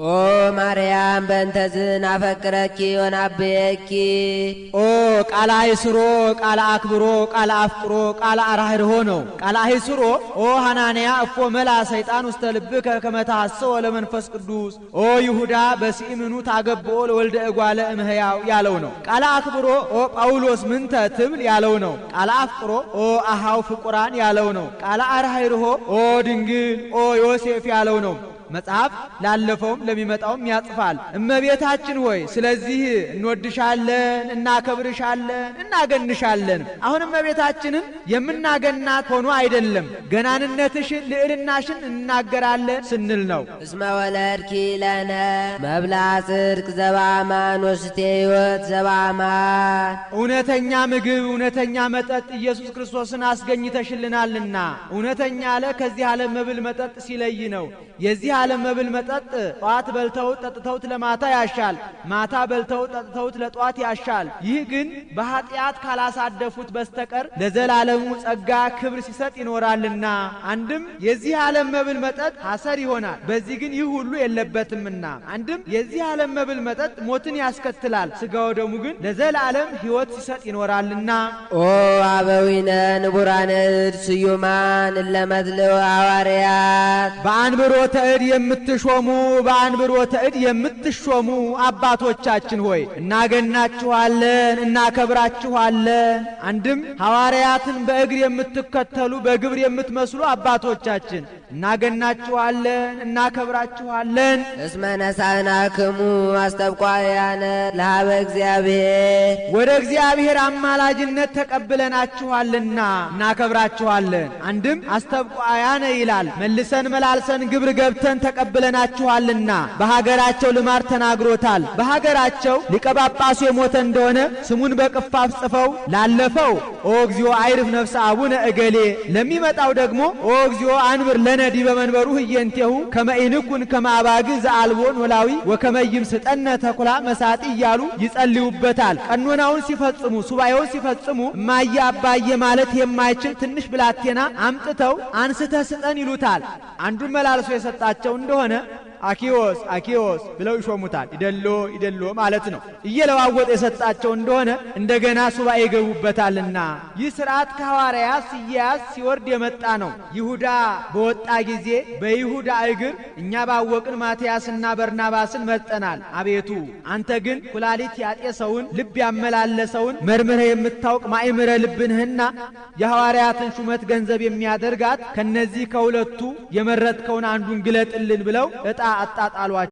ኦ ማርያም በእንተዝን አፈቅረኪ ወናብየኪ ኦ ቃል አይስሮ ቃል አክብሮ ቃል አፍቅሮ ቃል አራህርሆ ነው። ቃል አይስሮ ኦ ሐናንያ እፎ መላ ሰይጣን ውስተ ልብከ ከመ ተሐሰወ ለመንፈስ ቅዱስ ኦ ይሁዳ በሲእምኑ ታገብኦ ለወልደ እጓለ እምሕያው ያለው ነው። ቃል አክብሮ ኦ ጳውሎስ ምንተ ትብል ያለው ነው። ቃል አፍቅሮ ኦ አሃው ፍቁራን ያለው ነው። ቃል አራህርሆ ኦ ድንግል ኦ ዮሴፍ ያለው ነው። መጽሐፍ ላለፈውም ለሚመጣውም ያጽፋል። እመቤታችን ሆይ ስለዚህ እንወድሻለን፣ እናከብርሻለን፣ እናገንሻለን። አሁን እመቤታችንን የምናገናት ሆኖ አይደለም ገናንነትሽን ልዕልናሽን እናገራለን ስንል ነው። እስመ ወለድኪ ለነ መብላ ጽድቅ ዘበአማን ወስቴ ሕይወት ዘበአማን እውነተኛ ምግብ እውነተኛ መጠጥ ኢየሱስ ክርስቶስን አስገኝተሽልናልና። እውነተኛ አለ ከዚህ ዓለም መብል መጠጥ ሲለይ ነው። የዚህ ዓለም መብል መጠጥ ጧት በልተው ጠጥተውት ለማታ ያሻል፣ ማታ በልተው ጠጥተውት ለጧት ያሻል። ይህ ግን በኃጢአት ካላሳደፉት በስተቀር ለዘላለሙ ጸጋ ክብር ሲሰጥ ይኖራልና። አንድም የዚህ ዓለም መብል መጠጥ ሐሰር ይሆናል፣ በዚህ ግን ይህ ሁሉ የለበትምና። አንድም የዚህ ዓለም መብል መጠጥ ሞትን ያስከትላል፣ ሥጋው ደሙ ግን ለዘላለም ሕይወት ሲሰጥ ይኖራልና። ኦ አበዊነ ንቡራነ እድ ስዩማን ለመድልው ሐዋርያት በአንብሮተ እድ የምትሾሙ በአንብሮተ እድ የምትሾሙ አባቶቻችን ሆይ እናገናችኋለን፣ እናከብራችኋለን። አንድም ሐዋርያትን በእግር የምትከተሉ በግብር የምትመስሉ አባቶቻችን እናገናችኋለን፣ እናከብራችኋለን። እስመ ነሳናክሙ አስተብቋያነ ለሀበ እግዚአብሔር ወደ እግዚአብሔር አማላጅነት ተቀብለናችኋልና እናከብራችኋለን። አንድም አስተብቋያነ ይላል መልሰን መላልሰን ግብር ገብተን ተቀብለናችኋልና በሀገራቸው ልማድ ተናግሮታል። በሀገራቸው ሊቀ ጳጳሱ የሞተ እንደሆነ ስሙን በቅፋፍ ጽፈው ላለፈው ኦ እግዚኦ አይርፍ ነፍሰ አቡነ እገሌ ለሚመጣው ደግሞ ኦ እግዚኦ አንብር ለነዲ በመንበሩ ህየንቴሁ ከመኢንኩን ከማባግ ዘአልቦን ወላዊ ወከመይም ስጠነ ተኩላ መሳጢ እያሉ ይጸልዩበታል። ቀኖናውን ሲፈጽሙ ሱባኤውን ሲፈጽሙ እማየ አባየ ማለት የማይችል ትንሽ ብላቴና አምጥተው አንስተ ስጠን ይሉታል። አንዱ መላልሶ የሰጣቸው እንደሆነ አኪዮስ አኪዮስ ብለው ይሾሙታል። ይደሎ ማለት ነው። እየለዋወጠ የሰጣቸው እንደሆነ እንደገና ሱባኤ ይገቡበታልና። ይህ ሥርዓት ከሐዋርያት ሲያዝ ሲወርድ የመጣ ነው። ይሁዳ በወጣ ጊዜ በይሁዳ እግር እኛ ባወቅን ማትያስና በርናባስን መርጠናል። አቤቱ አንተ ግን ኩላሊት ያጤሰውን ልብ ያመላለሰውን መርምረ የምታውቅ ማእምረ ልብንህና የሐዋርያትን ሹመት ገንዘብ የሚያደርጋት ከነዚህ ከሁለቱ የመረጥከውን አንዱን ግለጥልን ብለው ዕጣ አጣጣሏቸው።